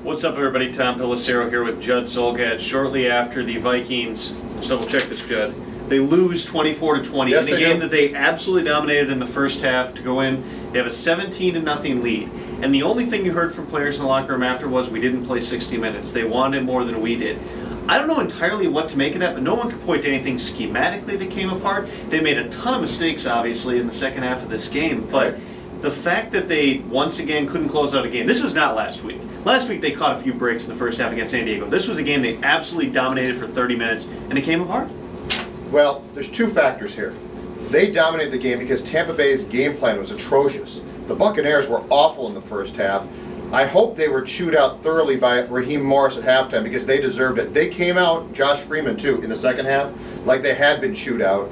What's up, everybody? Tom Pelissero here with Judd Zulgad. Shortly after the Vikings, let's double check this, Judd. They lose 24-20 in a game that they absolutely dominated in the first half to go in. They have a 17-0 lead. And the only thing you heard from players in the locker room after was, we didn't play 60 minutes. They wanted it more than we did. I don't know entirely what to make of that, but no one could point to anything schematically that came apart. They made a ton of mistakes, obviously, in the second half of this game. But the fact that they, once again, couldn't close out a game. This was not last week. Last week they caught a few breaks in the first half against San Diego. This was a game they absolutely dominated for 30 minutes, and it came apart. Well, there's two factors here. They dominated the game because Tampa Bay's game plan was atrocious. The Buccaneers were awful in the first half. I hope they were chewed out thoroughly by Raheem Morris at halftime because they deserved it. They came out, Josh Freeman too, in the second half, like they had been chewed out.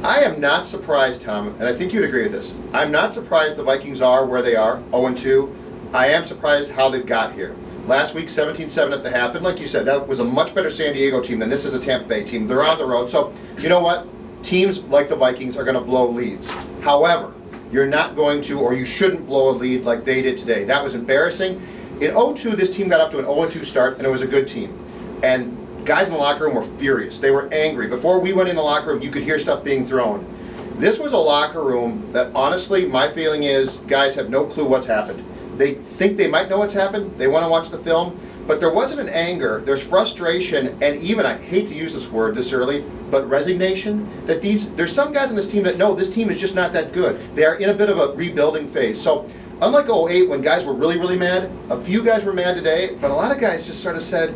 I am not surprised, Tom, and I think you'd agree with this. I'm not surprised the Vikings are where they are, 0-2. I am surprised how they've got here. Last week, 17-7 at the half, and like you said, that was a much better San Diego team than this is a Tampa Bay team. They're on the road, so you know what? Teams like the Vikings are going to blow leads. However, you're not going to, or you shouldn't blow a lead like they did today. That was embarrassing. In 0-2, this team got up to an 0-2 start, and it was a good team. And guys in the locker room were furious. They were angry. Before we went in the locker room, you could hear stuff being thrown. This was a locker room that, honestly, my feeling is guys have no clue what's happened. They think they might know what's happened. They want to watch the film. But there wasn't an anger. There's frustration, and even, I hate to use this word this early, but resignation. That there's some guys on this team that know this team is just not that good. They are in a bit of a rebuilding phase. So, unlike 08 when guys were really, really mad, a few guys were mad today, but a lot of guys just sort of said,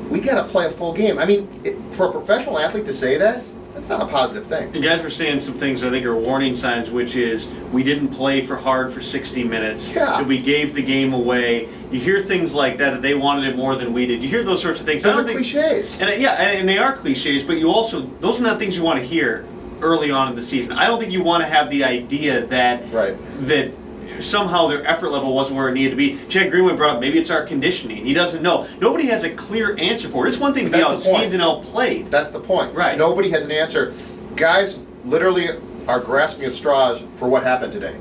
we got to play a full game. I mean, for a professional athlete to say that, that's not a positive thing. You guys were saying some things I think are warning signs, which is we didn't play for hard for 60 minutes. Yeah. That we gave the game away. You hear things like that they wanted it more than we did. You hear those sorts of things. Those are cliches. And and they are cliches, but you also, those are not things you want to hear early on in the season. I don't think you want to have the idea that that somehow their effort level wasn't where it needed to be. Chad Greenway brought up, maybe it's our conditioning. He doesn't know. Nobody has a clear answer for it. It's one thing to be out-schemed and out-played. That's the point. Right. Nobody has an answer. Guys literally are grasping at straws for what happened today.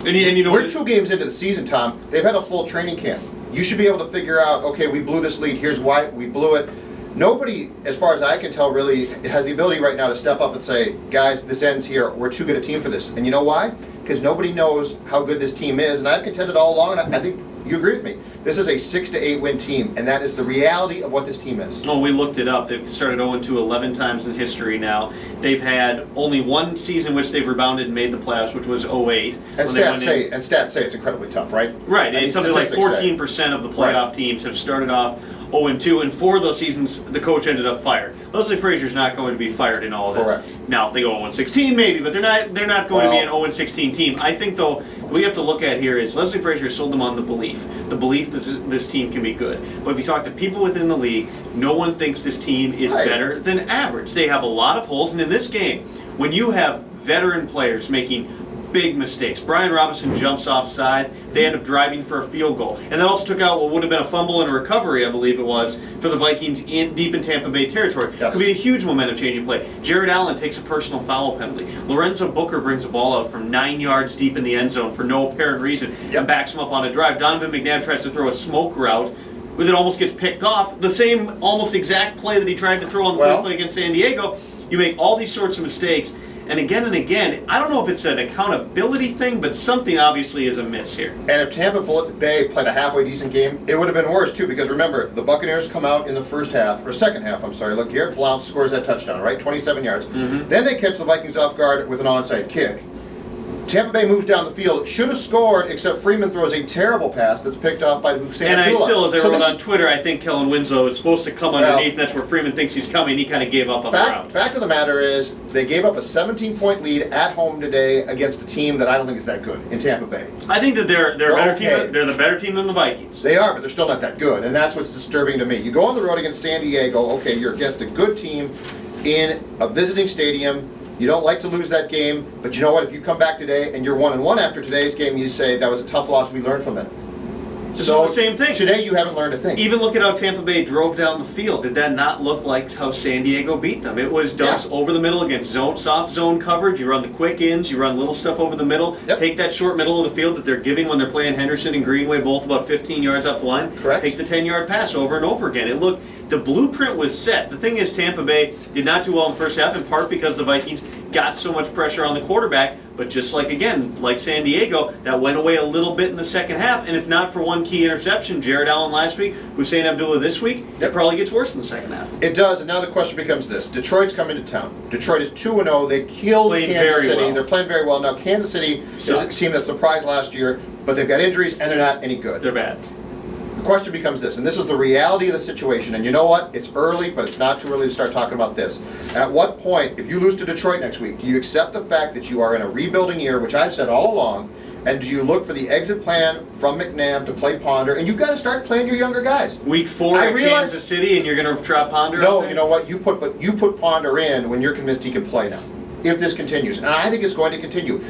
And you know, we're 2 games into the season, Tom. They've had a full training camp. You should be able to figure out, okay, we blew this lead. Here's why we blew it. Nobody, as far as I can tell, really has the ability right now to step up and say, guys, this ends here. We're too good a team for this. And you know why? Because nobody knows how good this team is. And I've contended all along, and I think you agree with me. This is a 6-8 win team, and that is the reality of what this team is. Oh, we looked it up. They've started 0-2 11 times in history now. They've had only one season in which they've rebounded and made the playoffs, which was 08. And stats say it's incredibly tough, right? Right. And something like 14% of the playoff teams have started off 0-2, and 4 of those seasons the coach ended up fired. Leslie Frazier's not going to be fired in all of this. Correct. Now, if they go 0-16, maybe, but they're not going to be an 0-16 team. I think, though, what we have to look at here is Leslie Frazier sold them on the belief that this team can be good. But if you talk to people within the league, no one thinks this team is better than average. They have a lot of holes, and in this game, when you have veteran players making big mistakes. Brian Robinson jumps offside. They end up driving for a field goal. And that also took out what would have been a fumble and a recovery, I believe it was, for the Vikings deep in Tampa Bay territory. Yes. Could be a huge momentum-changing play. Jared Allen takes a personal foul penalty. Lorenzo Booker brings a ball out from 9 yards deep in the end zone for no apparent reason and backs him up on a drive. Donovan McNabb tries to throw a smoke route, but it almost gets picked off. The same almost exact play that he tried to throw on the first play against San Diego. You make all these sorts of mistakes. And again, I don't know if it's an accountability thing, but something obviously is amiss here. And if Tampa Bay played a halfway decent game, it would have been worse too, because remember, the Buccaneers come out in the second half, look, Garrett Blount scores that touchdown, right? 27 yards. Then they catch the Vikings off guard with an onside kick. Tampa Bay moves down the field, should have scored, except Freeman throws a terrible pass that's picked off by Hussein And Abdullah. I still, as I wrote on Twitter, I think Kellen Winslow is supposed to come underneath, and that's where Freeman thinks he's coming. He kind of gave up on the route. Fact of the matter is, they gave up a 17-point lead at home today against a team that I don't think is that good in Tampa Bay. I think that they're a better team. They're the better team than the Vikings. They are, but they're still not that good, and that's what's disturbing to me. You go on the road against San Diego, okay, you're against a good team in a visiting stadium. You don't like to lose that game, but you know what? If you come back today and you're 1-1 after today's game, you say that was a tough loss. We learned from it. This is the same thing. Today you haven't learned a thing. Even look at how Tampa Bay drove down the field. Did that not look like how San Diego beat them? It was dumps over the middle against soft zone coverage. You run the quick ins, you run little stuff over the middle. Take that short middle of the field that they're giving when they're playing Henderson and Greenway, both about 15 yards off the line. Correct. Take the 10-yard pass over and over again. The blueprint was set. The thing is, Tampa Bay did not do well in the first half, in part because the Vikings got so much pressure on the quarterback. But just like San Diego, that went away a little bit in the second half. And if not for one key interception, Jared Allen last week, Hussein Abdullah this week, it probably gets worse in the second half. It does, and now the question becomes this. Detroit's coming to town. Detroit is 2-0. They killed Kansas City. They're playing very well. Now, Kansas City is a team that surprised last year, but they've got injuries, and they're not any good. They're bad. The question becomes this, and this is the reality of the situation, and you know what? It's early, but it's not too early to start talking about this. At what point, if you lose to Detroit next week, do you accept the fact that you are in a rebuilding year, which I've said all along, and do you look for the exit plan from McNabb to play Ponder, and you've got to start playing your younger guys. Week 4 at Kansas City, and you're going to drop Ponder? No, you know what? You put Ponder in when you're convinced he can play now, if this continues, and I think it's going to continue.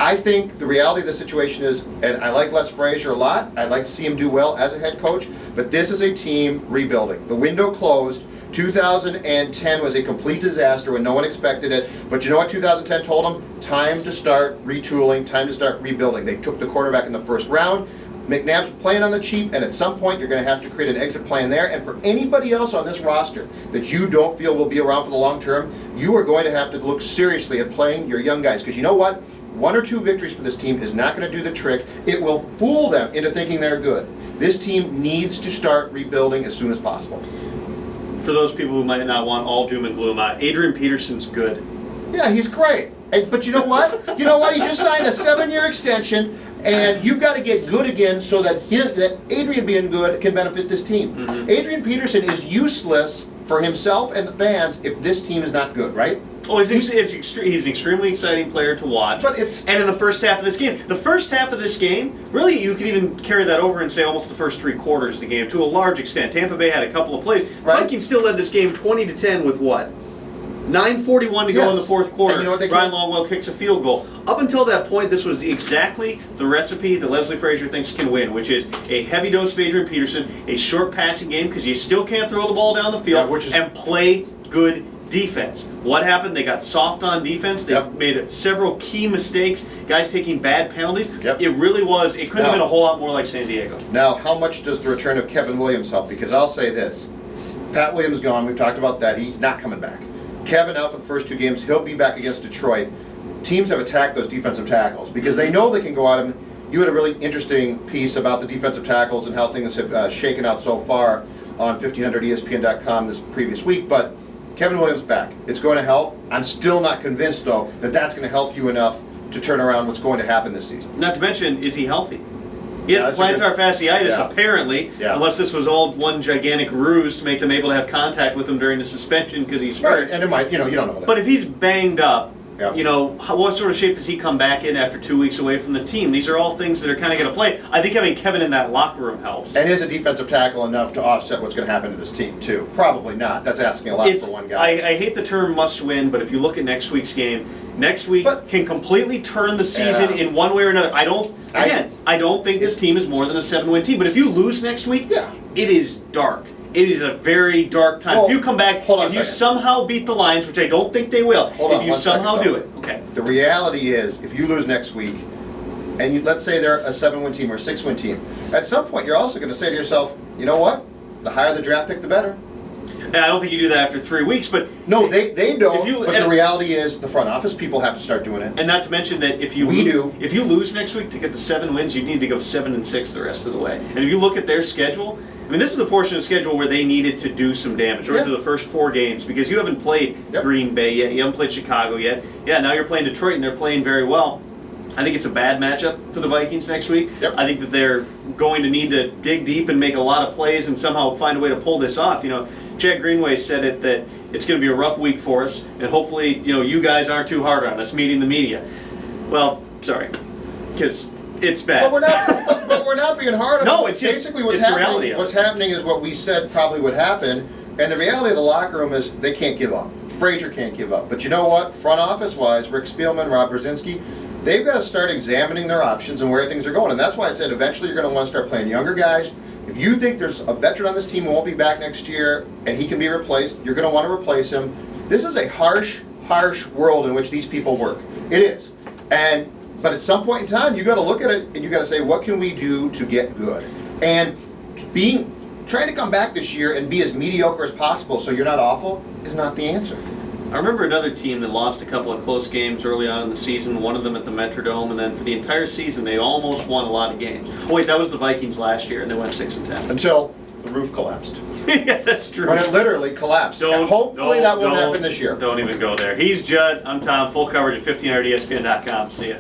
I think the reality of the situation is, and I like Les Frazier a lot, I'd like to see him do well as a head coach, but this is a team rebuilding. The window closed. 2010 was a complete disaster when no one expected it, but you know what 2010 told them? Time to start retooling, time to start rebuilding. They took the quarterback in the first round. McNabb's playing on the cheap, and at some point you're going to have to create an exit plan there. And for anybody else on this roster that you don't feel will be around for the long term, you are going to have to look seriously at playing your young guys, because you know what? 1 or 2 victories for this team is not going to do the trick. It will fool them into thinking they're good. This team needs to start rebuilding as soon as possible. For those people who might not want all doom and gloom, Adrian Peterson's good. Yeah, he's great. But you know what? You know what? He just signed a 7-year extension, and you've got to get good again so that Adrian being good can benefit this team. Mm-hmm. Adrian Peterson is useless for himself and the fans if this team is not good, right? Oh, he's an extremely exciting player to watch. And in the first half of this game, really you can even carry that over and say almost the first 3 quarters of the game to a large extent. Tampa Bay had a couple of plays. Right. Vikings still led this game 20-10 with what? 9:41 to go in the fourth quarter. And you know what Ryan Longwell kicks a field goal. Up until that point, this was exactly the recipe that Leslie Frazier thinks can win, which is a heavy dose of Adrian Peterson, a short passing game because you still can't throw the ball down the field, and play good defense. What happened? They got soft on defense. They made several key mistakes. Guys taking bad penalties. It really was. It couldn't have been a whole lot more like San Diego. Now, how much does the return of Kevin Williams help? Because I'll say this: Pat Williams gone. We've talked about that. He's not coming back. Kevin out for the first 2 games. He'll be back against Detroit. Teams have attacked those defensive tackles because they know they can go at him. You had a really interesting piece about the defensive tackles and how things have shaken out so far on 1500ESPN.com this previous week, but Kevin Williams back. It's going to help. I'm still not convinced, though, that that's going to help you enough to turn around what's going to happen this season. Not to mention, is he healthy? He has plantar fasciitis, apparently, unless this was all one gigantic ruse to make them able to have contact with him during the suspension because he's hurt. Right, and it might, you don't know that. But if he's banged up, what sort of shape does he come back in after 2 weeks away from the team? These are all things that are kind of going to play. I think having Kevin in that locker room helps. And is a defensive tackle enough to offset what's going to happen to this team, too? Probably not. That's asking a lot for one guy. I hate the term must win, but if you look at next week's game, next week can completely turn the season in one way or another. I don't think this team is more than a 7-win team. But if you lose next week, it is dark. It is a very dark time. If you come back, if you somehow beat the Lions, which I don't think they will, if you somehow do it, okay. The reality is, if you lose next week, and let's say they're a 7-win team or a 6-win team, at some point you're also going to say to yourself, you know what? The higher the draft pick, the better. And I don't think you do that after 3 weeks, but... No, they don't, but the reality is the front office people have to start doing it. And not to mention that if you lose next week to get the 7 wins, you need to go 7-6 the rest of the way. And if you look at their schedule... I mean, this is a portion of the schedule where they needed to do some damage, right through the first 4 games, because you haven't played Green Bay yet, you haven't played Chicago yet. Yeah, now you're playing Detroit, and they're playing very well. I think it's a bad matchup for the Vikings next week. I think that they're going to need to dig deep and make a lot of plays and somehow find a way to pull this off. Chad Greenway said that it's going to be a rough week for us, and hopefully, you guys aren't too hard on us, meeting the media. Well, sorry, because it's bad. But we're not being hard on it. No, it's basically what's happening. What's happening is what we said probably would happen, and the reality of the locker room is they can't give up. Frazier can't give up. But you know what? Front office-wise, Rick Spielman, Rob Brzezinski, they've got to start examining their options and where things are going. And that's why I said eventually you're going to want to start playing younger guys. If you think there's a veteran on this team who won't be back next year and he can be replaced, you're going to want to replace him. This is a harsh world in which these people work. It is. But at some point in time, you got to look at it and you got to say, what can we do to get good? And trying to come back this year and be as mediocre as possible so you're not awful is not the answer. I remember another team that lost a couple of close games early on in the season, one of them at the Metrodome, and then for the entire season they almost won a lot of games. Oh wait, that was the Vikings last year, and they went 6-10. Until the roof collapsed. Yeah, that's true. When it literally collapsed. And hopefully that won't happen this year. Don't even go there. He's Judd, I'm Tom, full coverage at 1500ESPN.com. See ya.